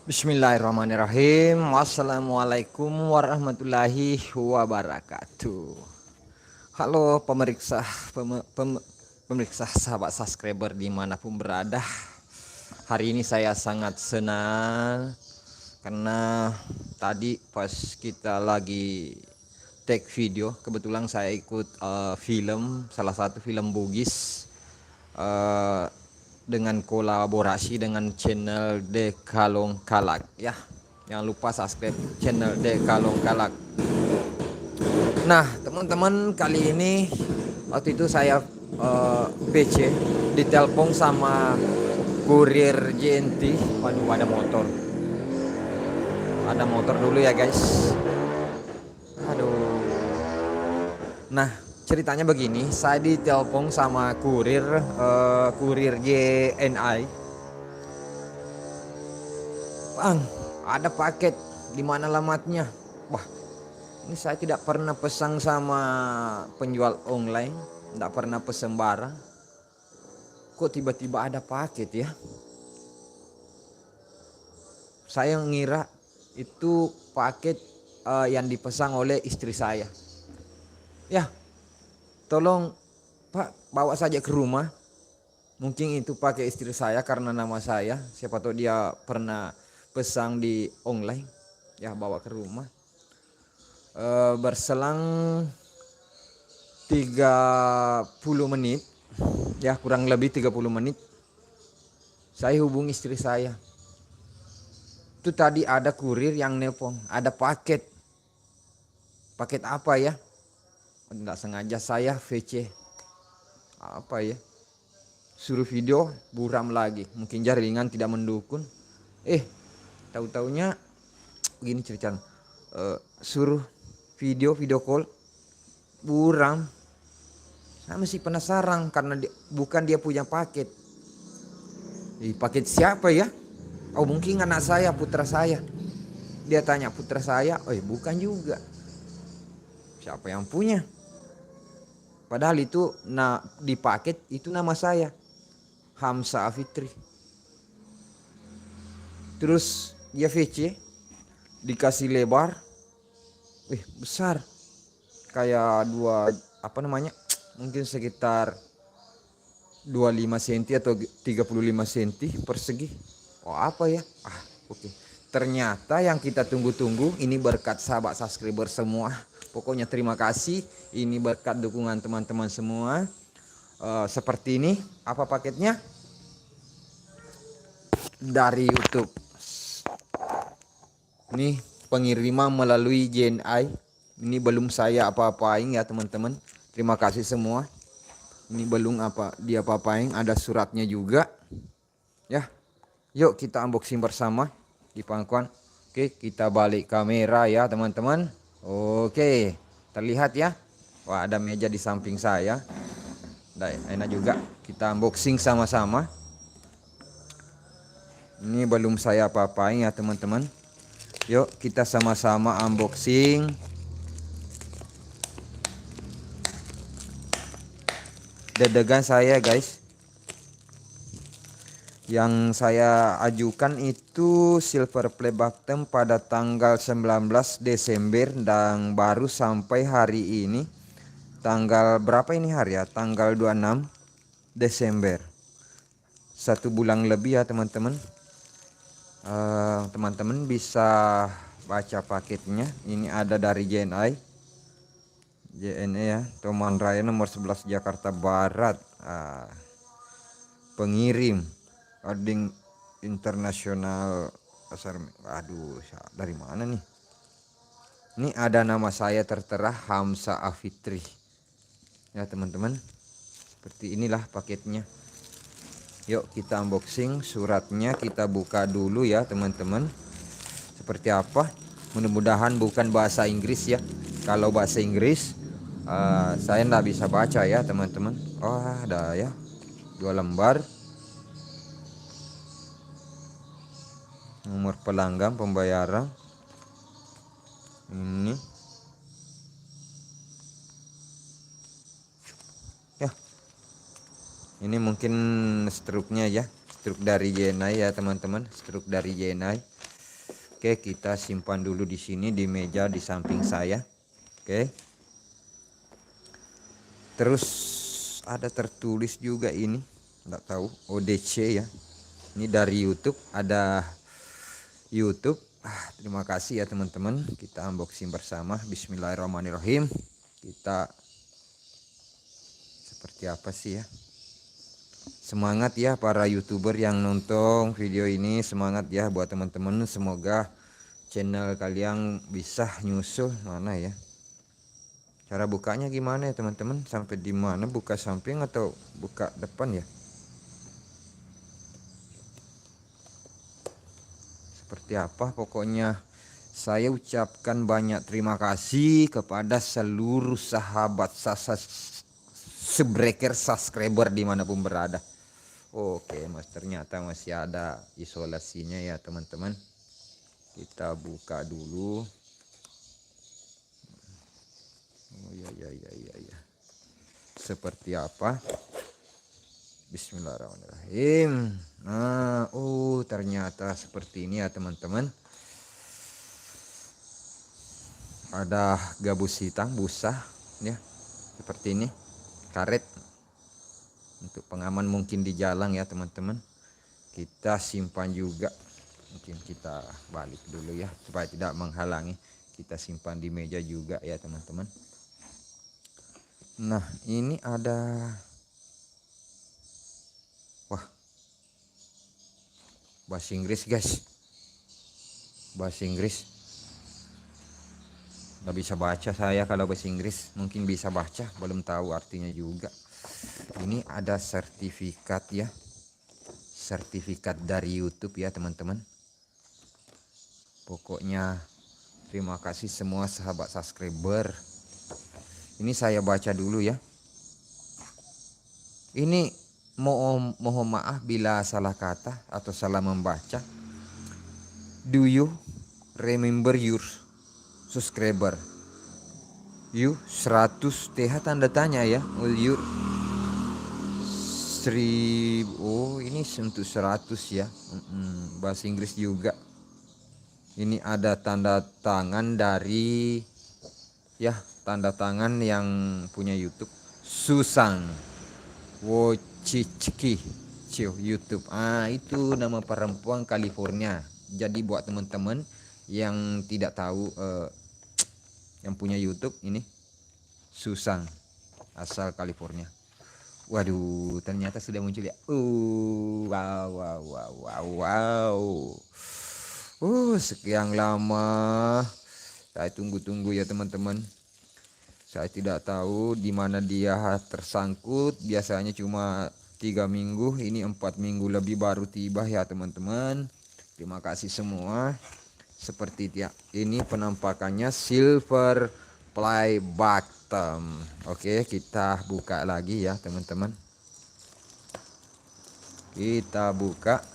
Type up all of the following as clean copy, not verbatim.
Bismillahirrahmanirrahim. Wassalamualaikum warahmatullahi wabarakatuh. Halo pemeriksa sahabat subscriber dimanapun berada. Hari ini saya sangat senang karena tadi pas kita lagi take video, kebetulan saya ikut salah satu film Bugis dengan kolaborasi dengan channel Dekalong Kalak ya. Jangan lupa subscribe channel Dekalong Kalak. Nah, teman-teman, kali ini waktu itu saya PC ditelepon sama kurir JNT. Waduh, ada motor. Ada motor dulu ya, guys. Aduh. Nah, ceritanya begini, saya ditelepon sama kurir JNI. Bang, ada paket, di mana alamatnya? Wah, ini saya tidak pernah pesan sama penjual online, tidak pernah pesan barang. Kok tiba-tiba ada paket ya? Saya ngira itu paket yang dipesan oleh istri saya. Ya, tolong Pak, bawa saja ke rumah. Mungkin itu pakai istri saya karena nama saya. Siapa tahu dia pernah pesan di online. Ya, bawa ke rumah. Berselang 30 menit. Ya, kurang lebih 30 menit. Saya hubungi istri saya. Itu tadi ada kurir yang nelpon. Ada paket. Paket apa ya? Enggak sengaja saya VC. Apa ya? Suruh video buram lagi. Mungkin jaringan tidak mendukung. Tahu-taunya begini ceritanya. Suruh video call buram. Saya masih penasaran karena bukan dia punya paket. Paket siapa ya? Oh, mungkin anak saya, putra saya. Dia tanya putra saya, bukan juga. Siapa yang punya? Padahal itu di paket itu nama saya, Hamsa Afitri. Terus dia VC, dikasih lebar, besar, kayak mungkin sekitar 25 cm atau 35 cm persegi. Oh, apa ya? Oke. Ternyata yang kita tunggu-tunggu ini berkat sahabat subscriber semua. Pokoknya terima kasih. Ini berkat dukungan teman-teman semua. Seperti ini. Apa paketnya? Dari YouTube. Ini pengiriman melalui JNI. Ini belum saya apa-apain ya teman-teman. Terima kasih semua. Ini belum dia apa-apain. Ada suratnya juga. Ya. Yuk kita unboxing bersama di pangkuan. Oke, kita balik kamera ya teman-teman. Oke, terlihat ya. Wah, ada meja di samping saya. Enak juga kita unboxing sama-sama. Ini belum saya apa-apain ya teman-teman. Yuk kita sama-sama unboxing. Dedegan saya guys. Yang saya ajukan itu silver play button pada tanggal 19 Desember dan baru sampai hari ini tanggal berapa ini hari ya? Tanggal 26 Desember. 1 bulan lebih ya teman-teman. Teman-teman bisa baca paketnya. Ini ada dari JNI ya, Toman Raya nomor 11 Jakarta Barat. Pengirim Ording Internasional Pasar. Aduh, dari mana nih? Ini ada nama saya tertera, Hamsa Afitri. Ya teman-teman, seperti inilah paketnya. Yuk kita unboxing suratnya, kita buka dulu ya teman-teman. Seperti apa? Mudah-mudahan bukan bahasa Inggris ya. Kalau bahasa Inggris saya nggak bisa baca ya teman-teman. Oh, ada ya 2 lembar. Nomor pelanggan pembayaran ini ya, ini mungkin struknya ya, struk dari Jenai ya teman-teman, struk dari Jenai. Oke, kita simpan dulu di sini di meja di samping saya. Oke. Terus ada tertulis juga ini, nggak tahu, ODC ya. Ini dari YouTube, ada YouTube. Terima kasih ya teman-teman. Kita unboxing bersama. Bismillahirrahmanirrahim. Kita seperti apa sih ya? Semangat ya para YouTuber yang nonton video ini, semangat ya buat teman-teman. Semoga channel kalian bisa nyusul. Mana ya? Cara bukanya gimana ya teman-teman? Sampai di mana? Buka samping atau buka depan ya? Seperti apa? Pokoknya saya ucapkan banyak terima kasih kepada seluruh sahabat subscriber dimanapun berada. Oke mas, ternyata masih ada isolasinya ya teman-teman. Kita buka dulu. Oh ya. Seperti apa? Bismillahirrahmanirrahim. Nah, ternyata seperti ini ya teman-teman. Ada gabus hitam, busa ya. Seperti ini. Karet. Untuk pengaman mungkin di jalan ya teman-teman. Kita simpan juga. Mungkin kita balik dulu ya supaya tidak menghalangi. Kita simpan di meja juga ya teman-teman. Nah, ini ada, wah, bahasa Inggris guys. Bahasa Inggris. Nggak bisa baca saya kalau bahasa Inggris. Mungkin bisa baca, belum tahu artinya juga. Ini ada sertifikat ya. Sertifikat dari YouTube ya teman-teman. Pokoknya terima kasih semua sahabat subscriber. Ini saya baca dulu ya. Ini mohon maaf bila salah kata atau salah membaca. Do you remember your subscriber? You 100 TH tanda tanya ya. Will you 1000? Oh, ini untuk 100 ya. Bahasa Inggris juga. Ini ada tanda tangan dari ya, tanda tangan yang punya YouTube, Susan Wojcicki YouTube. Itu nama perempuan California. Jadi buat teman-teman yang tidak tahu yang punya YouTube, ini Susan asal California. Waduh, ternyata sudah muncul ya. Wow. Sekian lama saya tunggu-tunggu ya teman-teman. Saya tidak tahu di mana dia tersangkut. Biasanya cuma 3 minggu, ini 4 minggu lebih baru tiba ya teman-teman. Terima kasih semua. Seperti ini penampakannya, silver play button. Oke, kita buka lagi ya teman-teman. Kita buka.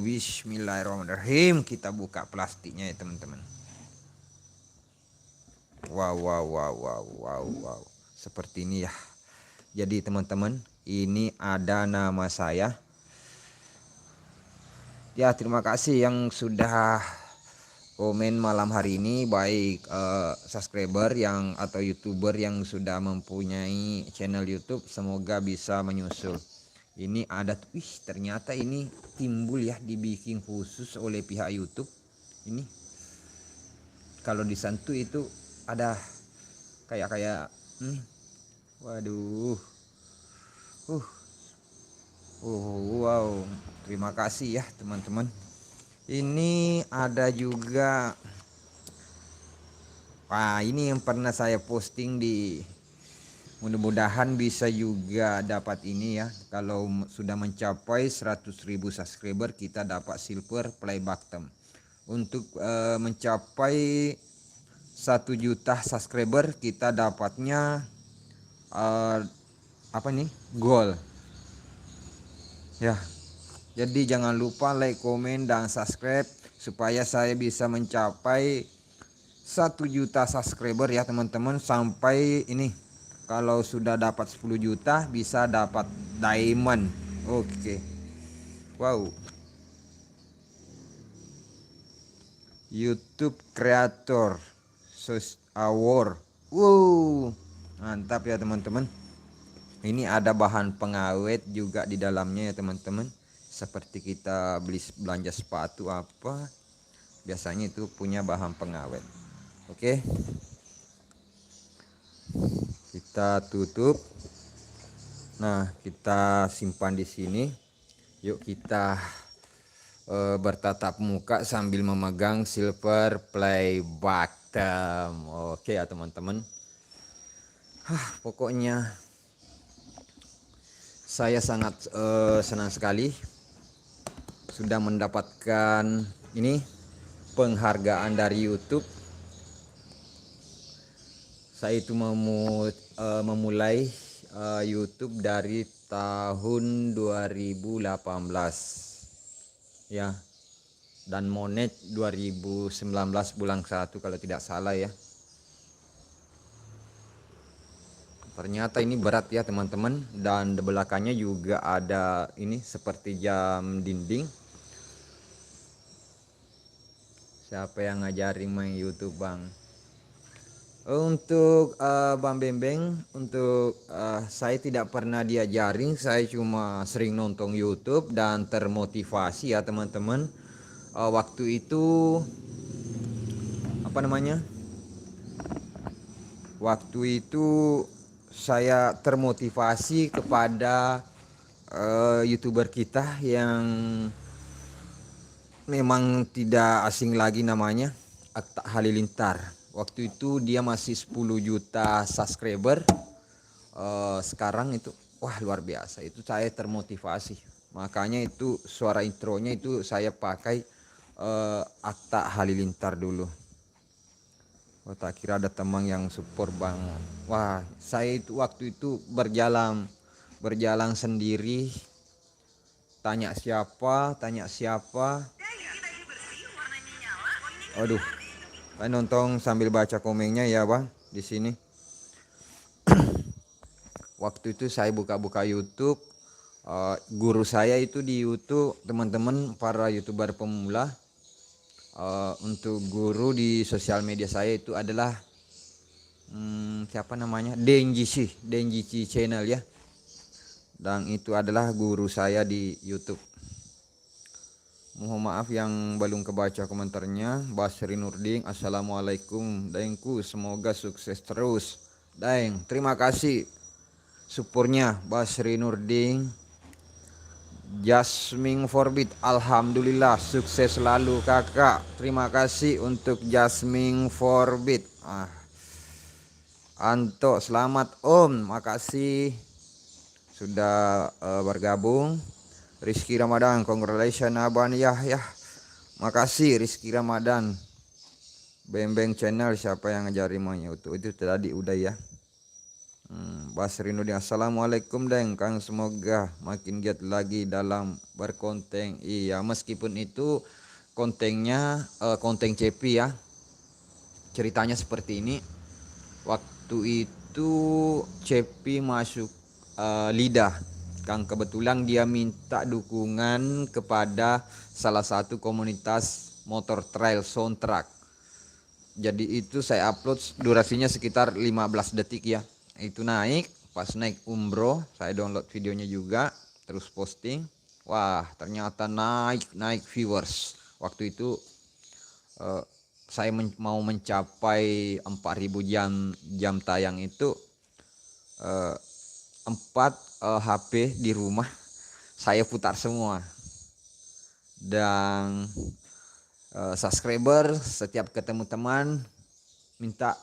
Bismillahirrahmanirrahim. Kita buka plastiknya ya teman-teman. Wow. Seperti ini ya. Jadi teman-teman, ini ada nama saya. Ya, terima kasih yang sudah komen malam hari ini, baik subscriber yang atau YouTuber yang sudah mempunyai channel YouTube, semoga bisa menyusul. Ini ada, ternyata ini timbul ya, dibikin khusus oleh pihak YouTube. Ini kalau disentuh itu ada kayak waduh. Wow, terima kasih ya teman-teman. Ini ada juga, ini yang pernah saya posting di, mudah-mudahan bisa juga dapat ini ya. Kalau sudah mencapai 100.000 subscriber kita dapat silver play button. Untuk mencapai 1 juta subscriber kita dapatnya gold ya. Jadi jangan lupa like, komen, dan subscribe supaya saya bisa mencapai 1 juta subscriber ya teman-teman. Sampai ini Kalau sudah dapat 10 juta bisa dapat diamond. Oke. Wow. YouTube Creator Award. Wow. Mantap ya teman-teman. Ini ada bahan pengawet juga di dalamnya ya teman-teman. Seperti kita belanja sepatu apa, biasanya itu punya bahan pengawet. Oke. Kita tutup. Nah, kita simpan di sini. Yuk kita bertatap muka sambil memegang silver play button. Oke ya teman-teman. Pokoknya saya sangat senang sekali sudah mendapatkan ini penghargaan dari YouTube. Saya itu memulai YouTube dari tahun 2018 ya, dan monet 2019 bulan 1 kalau tidak salah ya. Ternyata ini berat ya teman-teman, dan di belakangnya juga ada ini seperti jam dinding. Siapa yang ngajarin main YouTube bang? Untuk Bang Bembeng, untuk saya tidak pernah diajarin, saya cuma sering nonton YouTube dan termotivasi ya teman-teman. Waktu itu apa namanya? Waktu itu saya termotivasi kepada YouTuber kita yang memang tidak asing lagi, namanya Atta Halilintar. Waktu itu dia masih 10 juta subscriber. Sekarang itu wah luar biasa, itu saya termotivasi. Makanya itu suara intronya itu saya pakai Atta Halilintar dulu. Oh, tak kira ada teman yang support banget. Wah, saya itu waktu itu berjalan sendiri, tanya siapa. Aduh, saya nonton sambil baca komennya ya bang di sini. Waktu itu saya buka-buka YouTube, guru saya itu di YouTube teman-teman, para YouTuber pemula. Untuk guru di sosial media saya itu adalah siapa namanya, Denjici channel ya, dan itu adalah guru saya di YouTube. Mohon maaf yang belum kebaca komentarnya. Basri Nurdin, assalamualaikum Dengku, semoga sukses terus. Deng, terima kasih supportnya Basri Nurdin. Jasmine Forbit, alhamdulillah sukses selalu kakak. Terima kasih untuk Jasmine Forbit. Anto, selamat om, makasih sudah bergabung. Rizky Ramadan, congratulations abang ya. Makasih Rizky Ramadan. Bembeng channel, siapa yang ngajari maunya itu tadi udah ya. Basri Nudin, assalamualaikum deng Kang, semoga makin giat lagi dalam berkonten. Iya, meskipun itu kontennya konten CP ya. Ceritanya seperti ini. Waktu itu CP masuk lidah Kang, kebetulan dia minta dukungan kepada salah satu komunitas motor trail soundtrack. Jadi itu saya upload, durasinya sekitar 15 detik ya. Itu pas naik umroh, saya download videonya juga, terus posting. Wah, ternyata naik viewers. Waktu itu saya mau mencapai 4000 jam tayang itu, 4 HP di rumah saya putar semua. Dan subscriber setiap ketemu teman minta,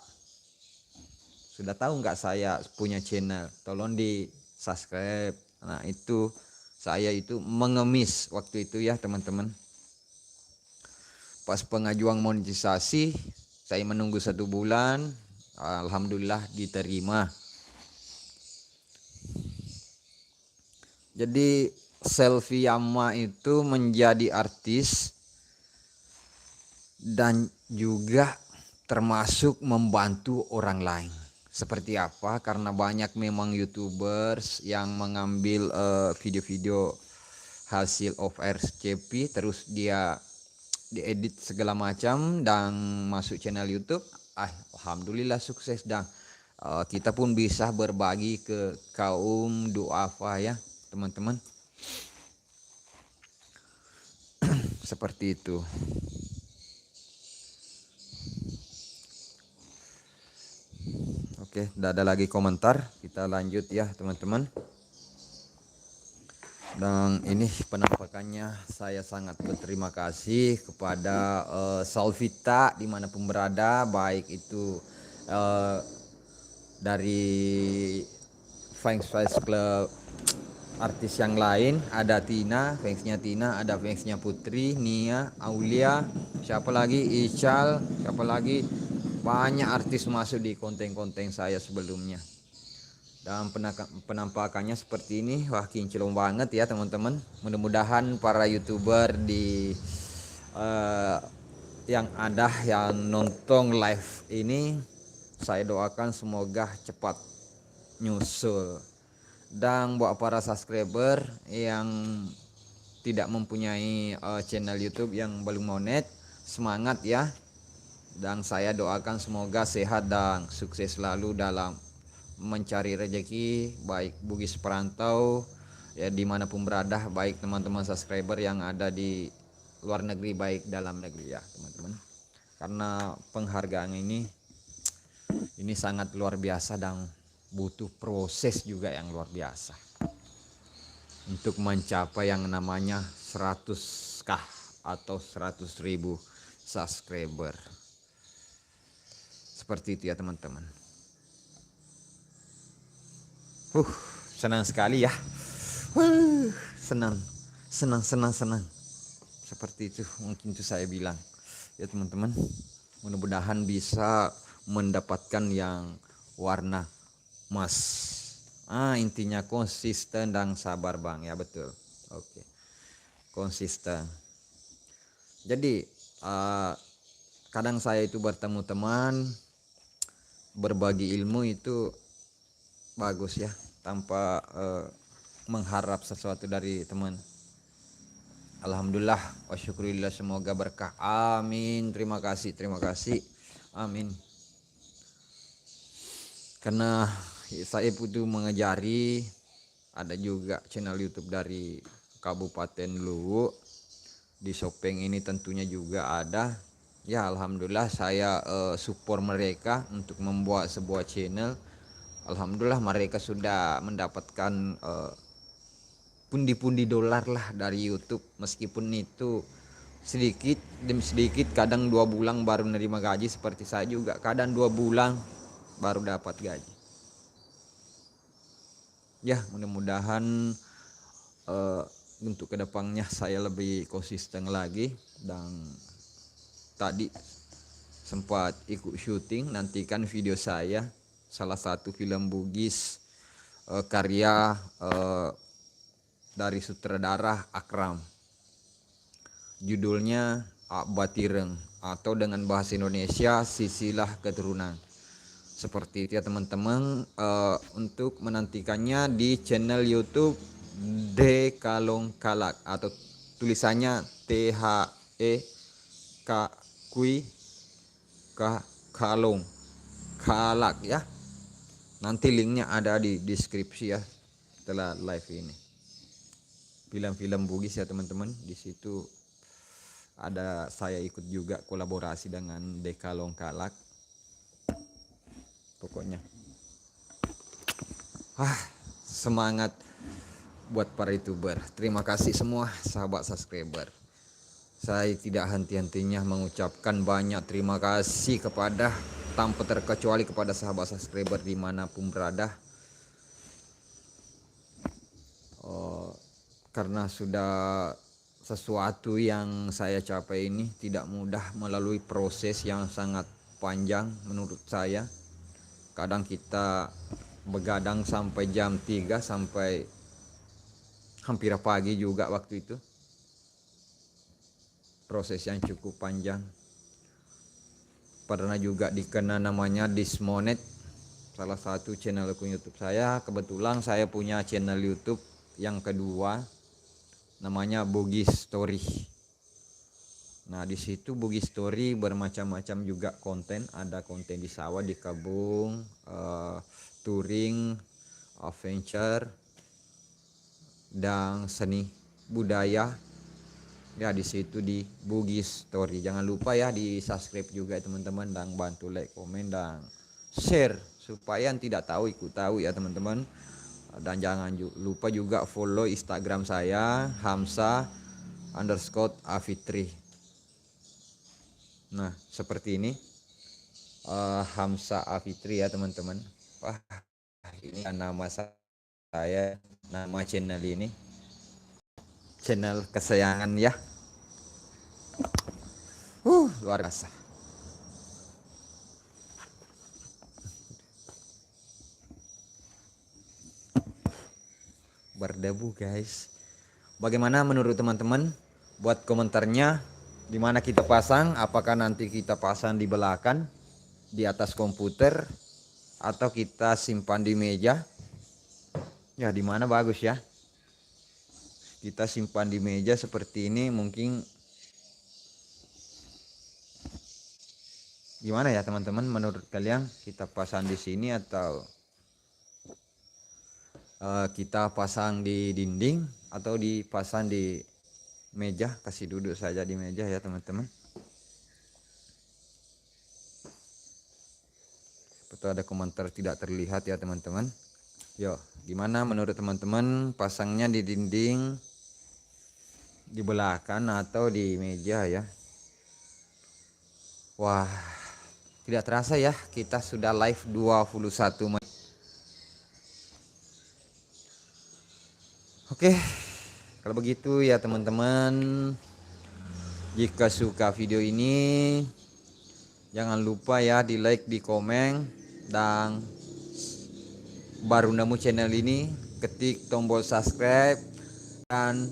sudah tahu nggak saya punya channel, tolong di subscribe. Nah itu saya itu mengemis waktu itu ya teman-teman. Pas pengajuan monetisasi saya menunggu 1 bulan, alhamdulillah diterima. Jadi Selfie Yama itu menjadi artis dan juga termasuk membantu orang lain. seperti apa, karena banyak memang YouTubers yang mengambil video-video hasil of RCP terus dia diedit segala macam dan masuk channel YouTube. Alhamdulillah sukses, dan kita pun bisa berbagi ke kaum duafa ya teman-teman. Seperti itu. Oke, tidak ada lagi komentar, kita lanjut ya teman-teman. Dan ini penampakannya, saya sangat berterima kasih kepada Salvita dimanapun berada, baik itu dari fans club artis yang lain, ada Tina, fansnya Tina, ada fansnya Putri, Nia, Aulia, siapa lagi, Ical, siapa lagi, banyak artis masuk di konten-konten saya sebelumnya. Dan penampakannya seperti ini, wah kinclong banget ya teman-teman. Mudah-mudahan para YouTuber di yang ada yang nonton live ini, saya doakan semoga cepat nyusul. Dan buat para subscriber yang tidak mempunyai channel YouTube yang belum monet, semangat ya. Dan saya doakan semoga sehat dan sukses selalu dalam mencari rezeki, baik Bugis perantau ya dimanapun berada, baik teman-teman subscriber yang ada di luar negeri baik dalam negeri ya teman-teman. Karena penghargaan ini sangat luar biasa dan butuh proses juga yang luar biasa untuk mencapai yang namanya 100k atau 100.000 subscriber. Seperti itu ya teman-teman. Senang sekali ya. Senang. Seperti itu mungkin itu saya bilang ya teman-teman. Mudah-mudahan bisa mendapatkan yang warna emas. Intinya konsisten dan sabar bang ya, betul. Oke. Konsisten. Jadi kadang saya itu bertemu teman, berbagi ilmu itu bagus ya, tanpa mengharap sesuatu dari teman. Alhamdulillah wa syukurillah, semoga berkah, amin. Terima kasih, amin. Karena saya itu mengajari, ada juga channel YouTube dari Kabupaten Luwu, di Sopeng ini tentunya juga ada ya. Alhamdulillah saya support mereka untuk membuat sebuah channel. Alhamdulillah mereka sudah mendapatkan pundi-pundi dolar lah dari YouTube, meskipun itu sedikit demi sedikit, kadang 2 bulan baru menerima gaji, seperti saya juga kadang 2 bulan baru dapat gaji ya. Mudah-mudahan untuk kedepannya saya lebih konsisten lagi. Dan tadi sempat ikut syuting, nantikan video saya, salah satu film Bugis karya dari sutradara Akram, judulnya Batireng, atau dengan bahasa Indonesia Sisilah Keturunan. Seperti itu ya teman-teman. Untuk menantikannya di channel YouTube Dekalong Kalak, atau tulisannya Kalong Kalak ya. Nanti linknya ada di deskripsi ya setelah live ini. Film-film Bugis ya teman-teman. Di situ ada saya ikut juga kolaborasi dengan Dekalong Kalak. Pokoknya semangat buat para YouTuber. Terima kasih semua sahabat subscriber. Saya tidak henti-hentinya mengucapkan banyak terima kasih kepada, tanpa terkecuali kepada sahabat subscriber dimanapun berada. Karena sudah sesuatu yang saya capai ini tidak mudah, melalui proses yang sangat panjang menurut saya. Kadang kita begadang sampai jam 3, sampai hampir pagi juga waktu itu. Proses yang cukup panjang. Pernah juga dikena namanya dismonet salah satu channel akun YouTube saya. Kebetulan saya punya channel YouTube yang kedua, namanya Bugis Story. Nah di situ Bugis Story bermacam-macam juga konten, ada konten di sawah, di kebun, touring, adventure, dan seni budaya. Ya di situ di Bugis Story. Jangan lupa ya di subscribe juga teman-teman, dan bantu like, komen, dan share supaya yang tidak tahu ikut tahu ya teman-teman. Dan jangan lupa juga follow Instagram saya, Hamsa_Afitri. Nah seperti ini, Hamsa Afitri ya teman-teman. Wah ini nama saya, nama channel ini, channel kesayangan ya. Luar biasa. Berdebu guys. Bagaimana menurut teman-teman? Buat komentarnya, di mana kita pasang? Apakah nanti kita pasang di belakang, di atas komputer, atau kita simpan di meja? Ya di mana bagus ya? Kita simpan di meja seperti ini, mungkin gimana ya teman-teman? Menurut kalian kita pasang di sini atau kita pasang di dinding atau dipasang di meja? Kasih duduk saja di meja ya teman-teman. Betul, ada komentar tidak terlihat ya teman-teman. Yo, gimana menurut teman-teman, pasangnya di dinding, di belakang, atau di meja ya? Wah, tidak terasa ya kita sudah live 21 menit. Oke, kalau begitu ya teman-teman, jika suka video ini jangan lupa ya di like, di komen, dan baru nemu channel ini ketik tombol subscribe dan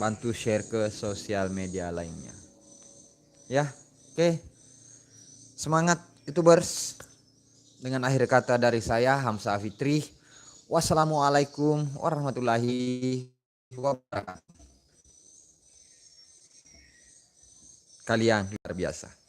bantu share ke sosial media lainnya ya. Oke, semangat YouTubers. Dengan akhir kata dari saya, Hamsa Afitri, wassalamualaikum warahmatullahi wabarakatuh. Kalian luar biasa.